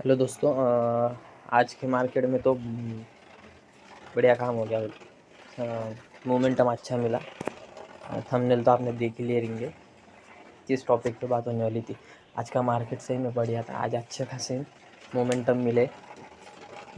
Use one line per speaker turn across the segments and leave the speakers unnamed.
Hello दोस्तों, आज के मार्केट में तो बढ़िया काम हो गया। मोमेंटम अच्छा मिला। थंबनेल तो आपने देख ही लिए रहेंगे किस टॉपिक पे बात होने वाली थी। आज का मार्केट सही में बढ़िया था। आज अच्छे खासे मोमेंटम मिले,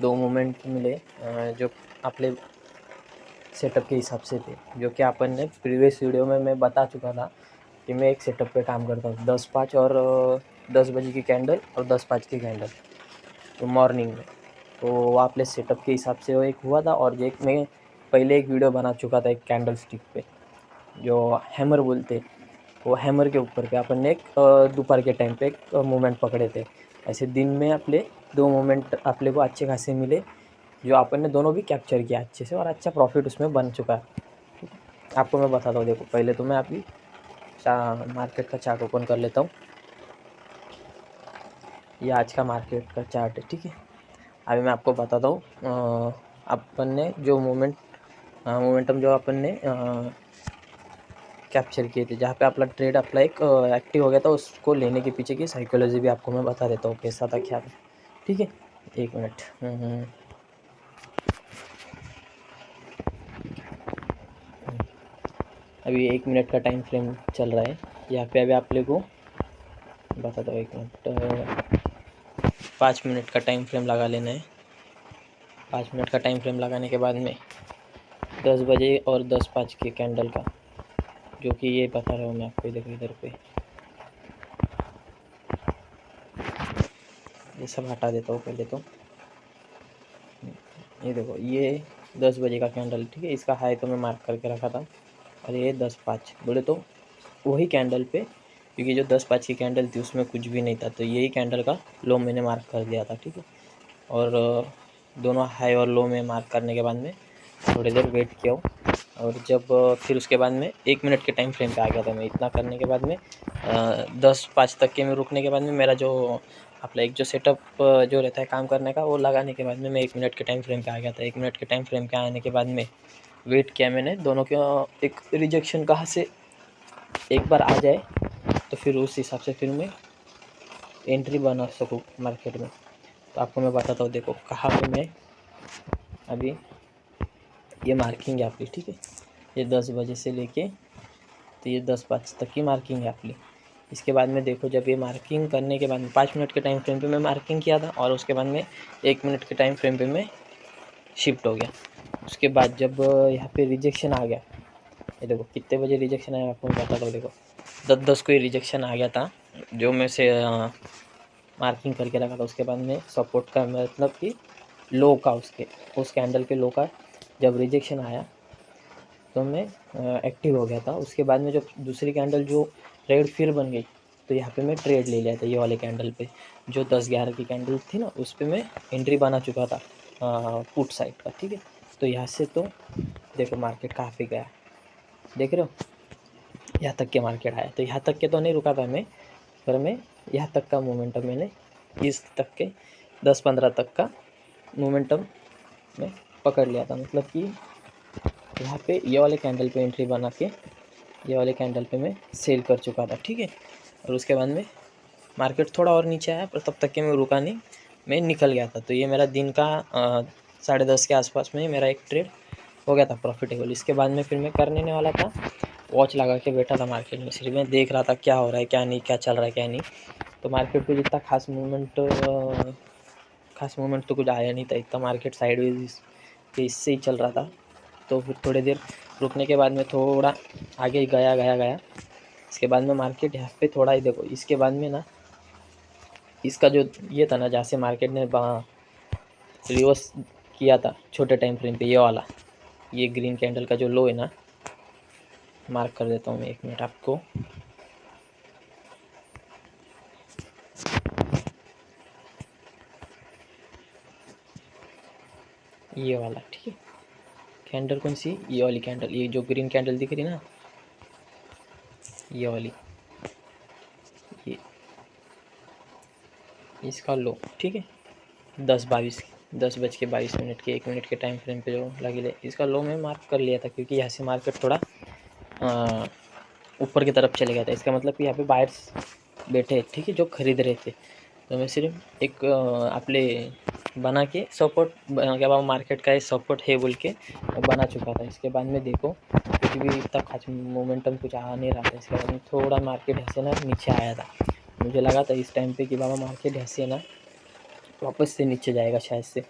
2 मोमेंट मिले जो अपने सेटअप के हिसाब से थे, जो कि अपन ने प्रीवियस वीडियो में मैं बता चुका था कि मैं एक सेटअप पे काम करता हूँ 10-5 और 10 बजे की कैंडल और 10-5 की कैंडल तो मॉर्निंग में। तो वो आपने सेटअप के हिसाब से वो एक हुआ था। और एक मैं पहले एक वीडियो बना चुका था एक कैंडल स्टिक पे जो हैमर बोलते, वो हैमर के ऊपर पे अपन ने एक दोपहर के टाइम पे एक मोमेंट पकड़े थे। ऐसे दिन में अपने 2 मोमेंट अपने को अच्छे खासे मिले, जो अपन ने दोनों भी कैप्चर किया अच्छे से और अच्छा प्रॉफिट उसमें बन चुका है। ठीक है, आपको मैं बताता हूँ। देखो, पहले तो मैं अभी मार्केट का चार्ट ओपन कर लेता हूँ। ये आज का मार्केट का चार्ट है। ठीक है, अभी मैं आपको बताता हूँ अपन ने जो मोमेंटम जो अपन ने कैप्चर किए थे, जहाँ पे अपना ट्रेड अपना एक एक्टिव हो गया था, उसको लेने के पीछे की साइकोलॉजी भी आपको मैं बता देता हूँ कैसा था क्या था। ठीक है, एक मिनट। अभी 1 मिनट का टाइम फ्रेम चल रहा है यहाँ पे। अभी आप लोग को बताता हूँ, 1 मिनट 5 मिनट का टाइम फ्रेम लगा लेना है। 5 मिनट का टाइम फ्रेम लगाने के बाद में 10 बजे और 10:05 के कैंडल का, जो कि ये बता रहा हूँ मैं आपको। देखो इधर पे ये सब हटा देता हूँ पहले तो। ये देखो, ये 10 बजे का कैंडल। ठीक है, इसका हाई तो मैं मार्क करके रखा था। और ये 10:05 बोले तो वही कैंडल पे, क्योंकि जो 10:05 की कैंडल थी उसमें कुछ भी नहीं था, तो यही कैंडल का लो मैंने मार्क कर दिया था। ठीक है, और दोनों हाई और लो में मार्क करने के बाद में थोड़ी देर वेट किया हूँ। और जब फिर उसके बाद में 1 मिनट के टाइम फ्रेम पे आ गया था मैं। इतना करने के बाद में 10:05 तक के में रुकने के बाद में मेरा जो अपना एक जो सेटअप जो रहता है काम करने का, वो लगाने के बाद में मैं 1 मिनट के टाइम फ्रेम पे आ गया था। 1 मिनट के टाइम फ्रेम पे आने के बाद में वेट किया मैंने दोनों के एक रिजेक्शन कहाँ से एक बार आ जाए, तो फिर उस हिसाब से फिर मैं एंट्री बना सकूँ मार्केट में। तो आपको मैं बताता हूँ। देखो कहाँ पे मैं अभी ये मार्किंग है आपकी। ठीक है, ये 10 बजे से लेके तो ये 10:05 तक की मार्किंग है आपकी। इसके बाद में देखो, जब ये मार्किंग करने के बाद में 5 मिनट के टाइम फ्रेम पे मैं मार्किंग किया था, और उसके बाद में 1 मिनट के टाइम फ्रेम पे मैं शिफ्ट हो गया। उसके बाद जब यहाँ पे रिजेक्शन आ गया, ये देखो कितने बजे रिजेक्शन आया आपको मैं बताता हूँ। देखो 10:10 को ही रिजेक्शन आ गया था, जो मैं से मार्किंग करके रखा था। उसके बाद में सपोर्ट का मतलब कि लो का, उसके उस कैंडल के लो का जब रिजेक्शन आया तो मैं एक्टिव हो गया था। उसके बाद में जब दूसरी कैंडल जो रेड फिर बन गई, तो यहाँ पे मैं ट्रेड ले लिया था। ये वाले कैंडल पे जो 10-11 की कैंडल थी ना, उस पर मैं एंट्री बना चुका था पुट साइड का। ठीक है, तो यहाँ से तो देखो मार्केट कहाँ पे गया, देख रहे हो, यहाँ तक के मार्केट आया। तो यहाँ तक के तो नहीं रुका था मैं, पर मैं यहाँ तक का मोमेंटम मैंने इस तक के 10-15 तक का मोमेंटम में पकड़ लिया था। मतलब कि यहाँ पे ये वाले कैंडल पे एंट्री बना के ये वाले कैंडल पे मैं सेल कर चुका था। ठीक है, और उसके बाद में मार्केट थोड़ा और नीचे आया, पर तब तक के मैं रुका नहीं, मैं निकल गया था। तो ये मेरा दिन का 10:30 के आसपास में मेरा एक ट्रेड हो गया था प्रॉफिटेबल। इसके बाद में फिर मैं करने वाला था, वॉच लगा के बैठा था मार्केट में, सिर्फ मैं देख रहा था क्या हो रहा है क्या नहीं, क्या चल रहा है क्या नहीं। तो मार्केट को जितना खास मूवमेंट तो कुछ आया नहीं था, इतना मार्केट साइडवेज के इससे ही चल रहा था। तो फिर थोड़ी देर रुकने के बाद में थोड़ा आगे गया। इसके बाद में मार्केट यहाँ पे थोड़ा ही देखो, इसके बाद में ना इसका जो ये था ना, जहाँ से मार्केट ने रिवर्स किया था छोटे टाइम फ्रेम पे, ये वाला ये ग्रीन कैंडल का जो लो है ना, मार्क कर देता हूँ मैं। 1 मिनट आपको। ये वाला, ठीक है, कैंडल कौन सी, ये वाली कैंडल, ये जो ग्रीन कैंडल दिख रही ना, ये वाली, ये इसका लो। ठीक है, 10:22 के 1 मिनट के टाइम फ्रेम पे जो लगी ले, इसका लो मैं मार्क कर लिया था, क्योंकि यहाँ से मार्केट थोड़ा ऊपर की तरफ चले गया था। इसका मतलब कि यहाँ पे बायर्स बैठे, ठीक है, जो खरीद रहे थे। तो मैं सिर्फ एक आपले बना के सपोर्ट क्या बाबा मार्केट का सपोर्ट है बोल के बना चुका था। इसके बाद में देखो कुछ भी इतना खास मोमेंटम कुछ आ नहीं रहा था। इसके बाद में थोड़ा मार्केट ऐसे ना नीचे आया था। मुझे लगा था इस टाइम पे कि बाबा मार्केट ऐसे ना वापस से नीचे जाएगा शायद से,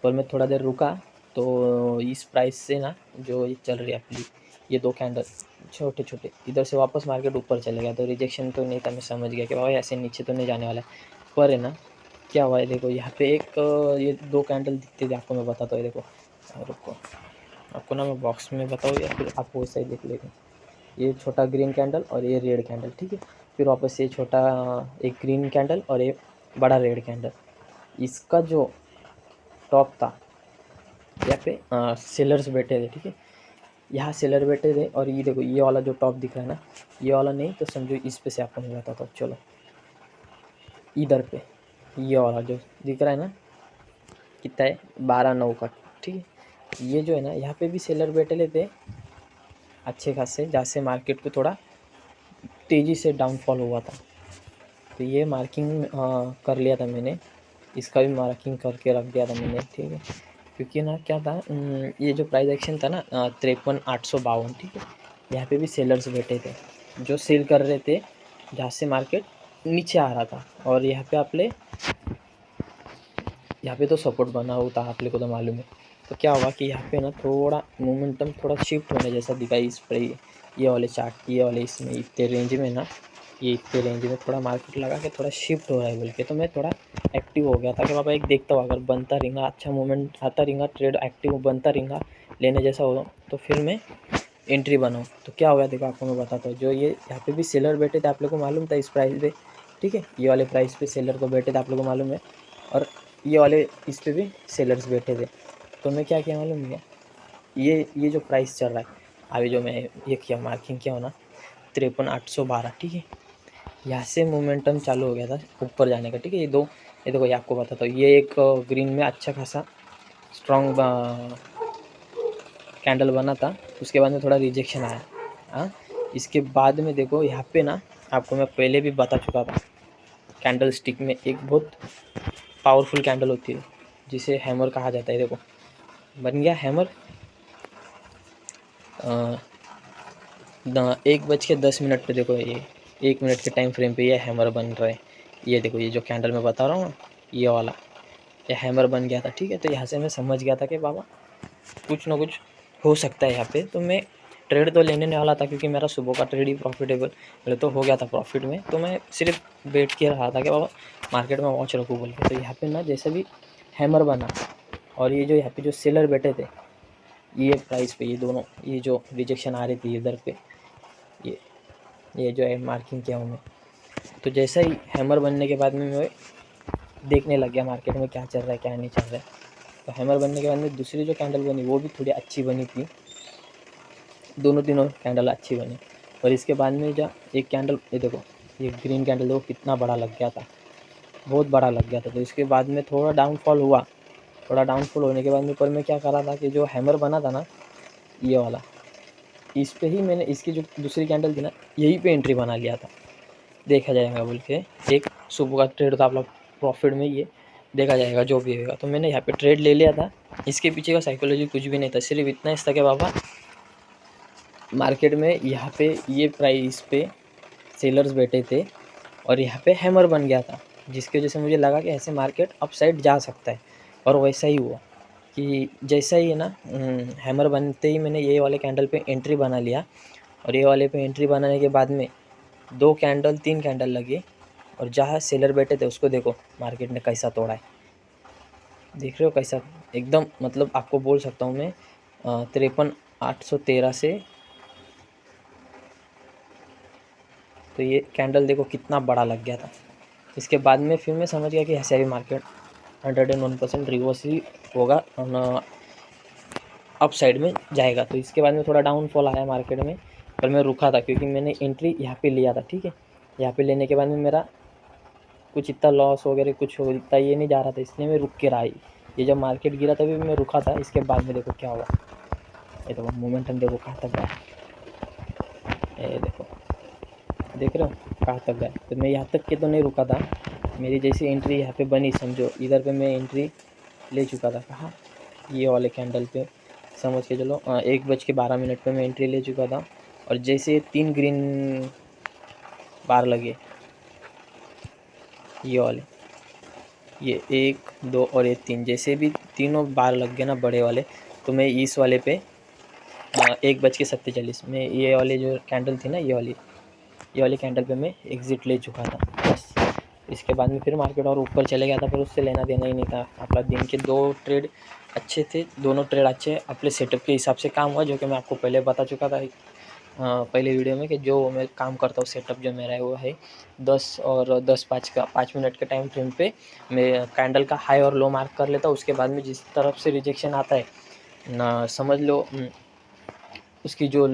पर मैं थोड़ा देर रुका तो इस प्राइस से ना जो ये चल रही है अपनी ये 2 कैंडल छोटे छोटे इधर से वापस मार्केट ऊपर चले गया। तो रिजेक्शन तो नहीं था, मैं समझ गया कि बाबा ऐसे नीचे तो नहीं जाने वाला है। पर है ना क्या हुआ है देखो यहाँ पे एक ये 2 कैंडल दिखते थे आपको, मैं बताता हूँ। ये देखो रुको, आपको ना मैं बॉक्स में बताऊँ या फिर आप वैसा ही देख लेंगे। ये छोटा ग्रीन कैंडल और ये रेड कैंडल, ठीक है। फिर वापस ये छोटा एक ग्रीन कैंडल और ये बड़ा रेड कैंडल। इसका जो टॉप था यहाँ पे सेलर्स बैठे थे, ठीक है। यहाँ सेलर बैठे थे और ये देखो ये वाला जो टॉप दिख रहा है ना, ये वाला नहीं तो समझो इस पे से आपको मैं बताता हूँ। चलो इधर पे ये वाला जो दिख रहा है ना कितना है 12,900 का, ठीक है। ये जो है ना यहाँ पे भी सेलर बैठे लेते अच्छे खासे, जहाँ से मार्केट को थोड़ा तेज़ी से डाउनफॉल हुआ था। तो ये मार्किंग कर लिया था मैंने, इसका भी मार्किंग करके रख दिया था मैंने, ठीक है। क्योंकि ना क्या था ये जो प्राइस एक्शन था ना 53,852, ठीक है। यहाँ पे भी सेलर्स बैठे थे जो सेल कर रहे थे जहाँ से मार्केट नीचे आ रहा था। और यहाँ पे तो सपोर्ट बना हुआ था, आप लोग को तो मालूम है। तो क्या हुआ कि यहाँ पे ना थोड़ा मोमेंटम थोड़ा शिफ्ट होने जैसा दिखा इस पर, ये वाले चार्ट ये वाले इसमें इतने रेंज में ना, ये इतने रेंज में थोड़ा मार्केट लगा के थोड़ा शिफ्ट हो रहा है बोल के, तो मैं थोड़ा एक्टिव हो गया था कि बाबा एक देखता हूँ, अगर बनता रहेगा अच्छा मूवमेंट आता रहेगा, ट्रेड एक्टिव बनता रहेगा लेने जैसा हो तो फिर मैं एंट्री बनाऊँ। तो क्या हो गया देखो आपको मैं बताता हूँ। जो ये यहाँ पे भी सेलर बैठे थे आप लोग को मालूम था इस प्राइस पे, ठीक है। ये वाले प्राइस पे सेलर को बैठे थे आप लोग को मालूम है, और ये वाले इस पे भी सेलर्स बैठे थे। तो मैं क्या किया मालूम है, ये जो प्राइस चल रहा है अभी जो मैं ये किया मार्किंग किया हो ना 53,812, ठीक है। यहाँ से मोमेंटम चालू हो गया था ऊपर जाने का, ठीक है। ये देखो ये आपको बताता हूँ। ये एक ग्रीन में अच्छा खासा स्ट्रॉन्ग कैंडल बना था, उसके बाद में थोड़ा रिजेक्शन आया। हाँ, इसके बाद में देखो यहाँ पे ना आपको मैं पहले भी बता चुका था, कैंडल स्टिक में एक बहुत पावरफुल कैंडल होती है जिसे हैमर कहा जाता है। देखो बन गया हैमर 1:10 पे, देखो ये 1 मिनट के टाइम फ्रेम पे ये हैमर बन रहा है। ये देखो ये जो कैंडल मैं बता रहा हूँ ये वाला, ये हैमर बन गया था, ठीक है। तो यहाँ से मैं समझ गया था कि बाबा कुछ ना कुछ हो सकता है यहाँ पे। तो मैं ट्रेड तो लेने वाला था क्योंकि मेरा सुबह का ट्रेड ही प्रॉफिटेबल तो हो गया था प्रॉफिट में। तो मैं सिर्फ वेट किया रहा था कि बाबा मार्केट में वॉच रखूँ बोल के। तो यहाँ पे ना जैसे भी हैमर बना और ये जो यहाँ पे जो सेलर बैठे थे ये प्राइस पे, ये दोनों ये जो रिजेक्शन आ रही थी इधर पे, ये जो है मार्किंग किया हूँ मैं। तो जैसा ही हैमर बनने के बाद में मैं देखने लग गया मार्केट में क्या चल रहा है क्या नहीं चल रहा है। तो हैमर बनने के बाद में दूसरी जो कैंडल बनी वो भी थोड़ी अच्छी बनी थी, दोनों तीनों कैंडल अच्छी बनी। और इसके बाद में जो एक कैंडल ये देखो ये ग्रीन कैंडल देखो कितना बड़ा लग गया था, बहुत बड़ा लग गया था। तो इसके बाद में थोड़ा डाउनफॉल हुआ, थोड़ा डाउनफॉल होने के बाद में पर मैं क्या कर रहा था कि जो हैमर बना था ना ये वाला, इस पे ही मैंने इसकी जो दूसरी कैंडल थी ना यहीं पे एंट्री बना लिया था, देखा जाएगा बोल के। एक सुबह का ट्रेड था आप लोग प्रॉफिट में, ये देखा जाएगा जो भी होगा। तो मैंने यहाँ पे ट्रेड ले लिया था। इसके पीछे का साइकोलॉजी कुछ भी नहीं था, सिर्फ इतना ही था कि बाबा मार्केट में यहाँ पे ये प्राइस पे सेलर्स बैठे थे और यहाँ पे हैमर बन गया था, जिसकी वजह से मुझे लगा कि ऐसे मार्केट अप साइड जा सकता है। और वैसा ही हुआ कि जैसा ही है ना हैमर बनते ही मैंने ये वाले कैंडल पे एंट्री बना लिया। और ये वाले पे एंट्री बनाने के बाद में 2 कैंडल 3 कैंडल लगे और जहाँ सेलर बैठे थे उसको देखो मार्केट ने कैसा तोड़ा है, देख रहे हो कैसा एकदम, मतलब आपको बोल सकता हूँ मैं 53,813 से। तो ये कैंडल देखो कितना बड़ा लग गया था। इसके बाद में फिर मैं समझ गया कि ऐसे भी मार्केट 101% रिवर्स ही होगा और अप साइड में जाएगा। तो इसके बाद में थोड़ा डाउनफॉल आया मार्केट में, पर मैं रुका था क्योंकि मैंने एंट्री यहाँ पे लिया था, ठीक है। यहाँ पे लेने के बाद में मेरा कुछ इतना लॉस वगैरह कुछ हो इतना ये नहीं जा रहा था, इसलिए मैं रुक के रहा। ये जब मार्केट गिरा तभी मैं रुका था। इसके बाद में देखो क्या हुआ, ये देखो मोमेंटम देखो कहाँ तक गया, ये देखो देख रहे हो कहाँ तक गया। तो मैं यहाँ तक के तो नहीं रुका था, मेरी जैसी एंट्री यहाँ पे बनी, समझो इधर पे मैं एंट्री ले चुका था। कहाँ? ये वाले कैंडल पे समझ के चलो 1:12 पे मैं एंट्री ले चुका था। और जैसे 3 ग्रीन बार लगे, ये वाले, ये 1 2 और ये 3, जैसे भी तीनों बार लग गए ना बड़े वाले, तो मैं इस वाले पे 1:47 में ये वाले जो कैंडल थी ना, ये वाली कैंडल पे मैं एग्ज़िट ले चुका था बस। इसके बाद में फिर मार्केट और ऊपर चले गया था, पर उससे लेना देना ही नहीं था। अपना दिन के 2 ट्रेड अच्छे थे, दोनों ट्रेड अच्छे अपने सेटअप के हिसाब से काम हुआ, जो कि मैं आपको पहले बता चुका था पहले वीडियो में, कि जो मैं काम करता हूँ सेटअप जो मेरा है वो है 10 और 5 मिनट के टाइम फ्रेम पे मैं कैंडल का हाई और लो मार्क कर लेता हूँ। उसके बाद में जिस तरफ से रिजेक्शन आता है ना, समझ लो उसकी जो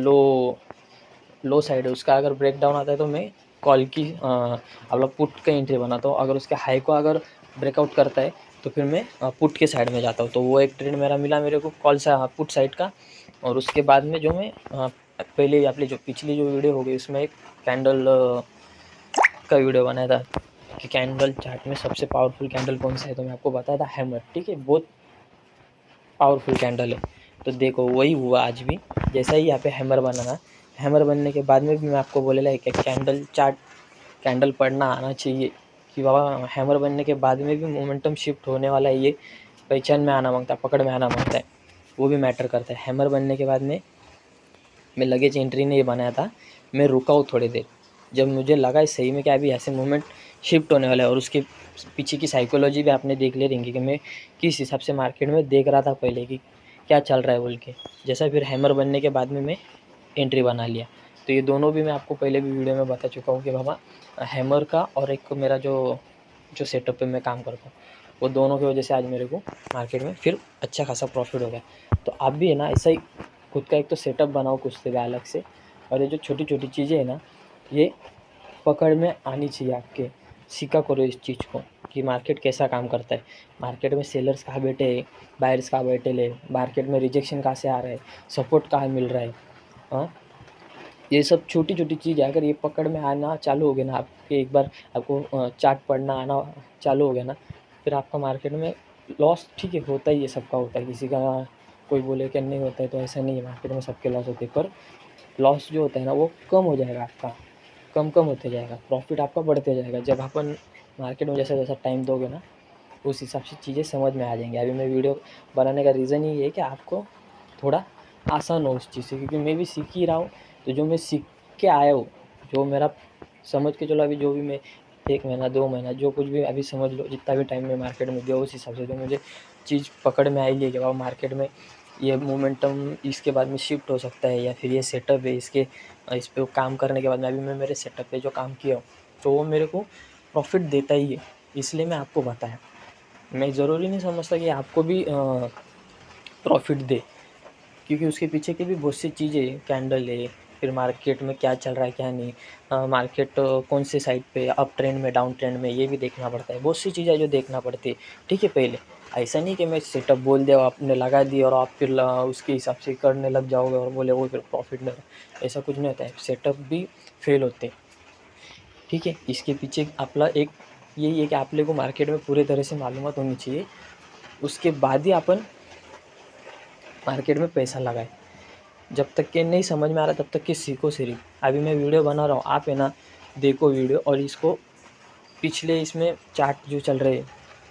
लो साइड है उसका अगर ब्रेक डाउन आता है तो मैं कॉल की मतलब पुट का एंट्री बनाता हूँ। अगर उसके हाई को अगर ब्रेकआउट करता है तो फिर मैं पुट के साइड में जाता हूँ। तो वो एक ट्रेड मेरा मिला मेरे को कॉल से पुट साइड का। और उसके बाद में जो मैं पहले अपनी जो पिछली जो वीडियो हो गई उसमें एक कैंडल का वीडियो बनाया था कि कैंडल चार्ट में सबसे पावरफुल कैंडल कौन सा है, तो मैं आपको बताया था हैमर। ठीक है, बहुत पावरफुल कैंडल है। तो देखो वही हुआ आज भी, जैसा ही यहाँ पे हैमर बना ना, हैमर बनने के बाद में भी मैं आपको बोलेला है कि कैंडल चार्ट कैंडल पढ़ना आना चाहिए कि बाबा हैमर बनने के बाद में भी मोमेंटम शिफ्ट होने वाला है, ये पहचान में आना मांगता है, पकड़ में आना मांगता है, वो भी मैटर करता है। हैमर बनने के बाद में मैं लगेज एंट्री ने ये बनाया था, मैं रुका हूँ थोड़ी देर, जब मुझे लगा है सही में क्या अभी ऐसे मूवमेंट शिफ्ट होने वाला है। और उसके पीछे की साइकोलॉजी भी आपने देख ले रहेंगी कि मैं किस हिसाब से मार्केट में देख रहा था पहले कि क्या चल रहा है बोल के। जैसा फिर हैमर बनने के बाद में मैं एंट्री बना लिया। तो ये दोनों भी मैं आपको पहले भी वीडियो में बता चुका हूँ कि बाबा हैमर का और एक मेरा जो सेटअप पे मैं काम करता हूँ, वो दोनों की वजह से आज मेरे को मार्केट में फिर अच्छा खासा प्रॉफिट हो गया। तो आप भी है ना ऐसा ही खुद का एक तो सेटअप बनाओ कुछ से अलग से, और ये जो छोटी छोटी चीज़ें हैं ना, ये पकड़ में आनी चाहिए आपके। सीखा करो इस चीज़ को कि मार्केट कैसा काम करता है, मार्केट में सेलर्स कहाँ बैठे हैं, बायर्स कहाँ बैठे ले, मार्केट में रिजेक्शन कहाँ से आ रहा है, सपोर्ट कहाँ मिल रहा है। हाँ, ये सब छोटी छोटी चीज़ है, अगर ये पकड़ में आना चालू हो गया ना आपके, एक बार आपको चार्ट पढ़ना आना चालू हो गया ना, फिर आपका मार्केट में लॉस ठीक है होता ही है, सबका होता है, किसी का कोई बोले कि नहीं होता है तो ऐसा नहीं है, मार्केट में सबके लॉस होते हैं, पर लॉस जो होता है ना वो कम हो जाएगा आपका, कम होते जाएगा, प्रॉफिट आपका बढ़ते जाएगा जब अपन मार्केट में जैसा जैसा टाइम दोगे ना, उस हिसाब से चीज़ें समझ में आ जाएंगी। अभी मैं वीडियो बनाने का रीज़न ही है कि आपको थोड़ा आसान हो उस चीज़ से, क्योंकि मैं भी सीख ही रहा हूँ। तो जो मैं सीख के आया हूँ, जो मेरा समझ के चलो अभी जो भी मैं 1 महीना 2 महीना जो कुछ भी अभी समझ लो जितना भी टाइम मैं मार्केट में दिया, उस हिसाब से जो मुझे चीज़ पकड़ में आई है कि मार्केट में ये मोमेंटम इसके बाद में शिफ्ट हो सकता है, या फिर ये सेटअप है इसके इस पे काम करने के बाद में अभी मैं मेरे सेटअप पे जो काम किया हूँ तो वो मेरे को प्रॉफिट देता ही है, इसलिए मैं आपको बताया। मैं ज़रूरी नहीं समझता कि आपको भी प्रॉफिट दे, क्योंकि उसके पीछे की भी बहुत सी चीज़ें, कैंडल है, फिर मार्केट में क्या चल रहा है क्या नहीं, मार्केट कौन से साइड पे अप ट्रेंड में डाउन ट्रेंड में, ये भी देखना पड़ता है, बहुत सी चीज़ें जो देखना पड़ती है। ठीक है, पहले ऐसा नहीं कि मैं सेटअप बोल दिया आपने लगा दी और आप फिर उसके हिसाब से करने लग जाओगे और बोले वो फिर प्रॉफिट ले रहा, ऐसा कुछ नहीं होता है, सेटअप भी फेल होते हैं। ठीक है, इसके पीछे आपला एक यही है कि आप लोगों को मार्केट में पूरे तरह से मालूमात होनी चाहिए, उसके बाद ही अपन मार्केट में पैसा लगाए। जब तक के नहीं समझ में आ रहा तब तक के सीखो सिर्फ। अभी मैं वीडियो बना रहा हूँ, आप है ना देखो वीडियो, और इसको पिछले इसमें चार्ट जो चल रहे,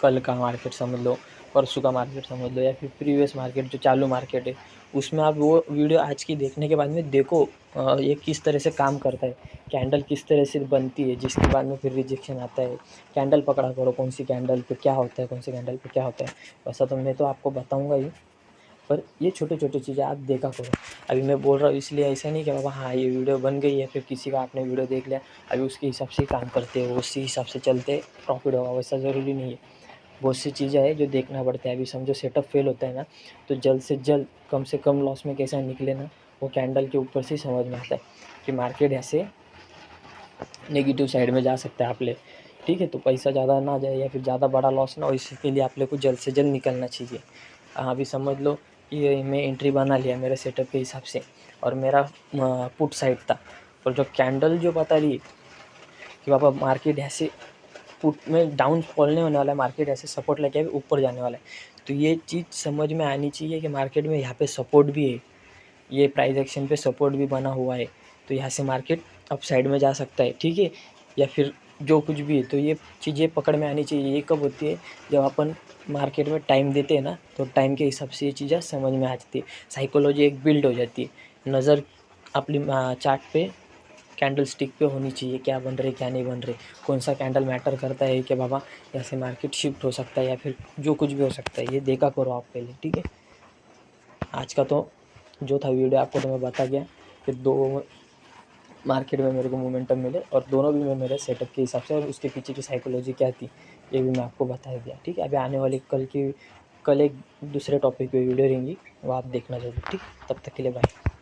कल का मार्केट समझ लो, परसों का मार्केट समझ लो, या फिर प्रीवियस मार्केट जो चालू मार्केट है, उसमें आप वो वीडियो आज की देखने के बाद में देखो ये किस तरह से काम करता है, कैंडल किस तरह से बनती है, जिसके बाद में फिर रिजेक्शन आता है, कैंडल पकड़ा करो कौन सी कैंडल पे क्या होता है, कौन सी कैंडल पे क्या होता है। वैसा तो मैं तो आपको बताऊँगा ही, पर ये छोटे छोटे चीज़ें आप देखा करो। अभी मैं बोल रहा हूँ इसलिए ऐसा नहीं कि बाबा हाँ ये वीडियो बन गई है फिर किसी का आपने वीडियो देख लिया अभी उसके हिसाब से ही काम करते हो, उसी हिसाब से चलते प्रॉफिट होगा, वैसा ज़रूरी नहीं है। बहुत सी चीज़ें हैं जो देखना पड़ता है। अभी समझो सेटअप फेल होता है ना, तो जल्द से जल्द कम से कम लॉस में कैसा निकले ना, वो कैंडल के ऊपर से समझ में आता है कि मार्केट ऐसे नेगेटिव साइड में जा सकता है आप ले। ठीक है, तो पैसा ज़्यादा ना जाए या फिर ज़्यादा बड़ा लॉस ना हो, इसके लिए आप लोग को जल्द से जल्द निकलना चाहिए। अभी समझ लो कि मैं एंट्री बना लिया मेरे सेटअप के हिसाब से, और मेरा पुट साइड था, और जो कैंडल जो बता रही है कि पापा मार्केट ऐसे पुट में डाउन फॉलने होने वाला है मार्केट, ऐसे सपोर्ट लेके ऊपर जाने वाला है। तो ये चीज़ समझ में आनी चाहिए कि मार्केट में यहाँ पे सपोर्ट भी है, ये प्राइस एक्शन पे सपोर्ट भी बना हुआ है, तो यहाँ से मार्केट अप साइड में जा सकता है, ठीक है, या फिर जो कुछ भी है। तो ये चीज़ें पकड़ में आनी चाहिए। ये कब होती है, जब अपन मार्केट में टाइम देते हैं ना, तो टाइम के हिसाब से ये चीज़ें समझ में आ जाती है, साइकोलॉजी एक बिल्ड हो जाती है। नज़र अपनी चार्ट पे, कैंडल स्टिक पे होनी चाहिए, क्या बन रहे क्या नहीं बन रहे, कौन सा कैंडल मैटर करता है कि बाबा यहाँ से मार्केट शिफ्ट हो सकता है या फिर जो कुछ भी हो सकता है, ये देखा करो आप पहले, ठीक है। आज का तो जो था वीडियो आपको तो मैं बता गया कि दो मार्केट में मेरे को मोमेंटम मिले, और दोनों भी मैं मेरे सेटअप के हिसाब से और उसके पीछे की साइकोलॉजी क्या थी ये भी मैं आपको बता दिया, ठीक है। अभी आने वाली कल एक दूसरे टॉपिक पे वीडियो रहेंगी, वो आप देखना जरूर, ठीक। तब तक के लिए बाय।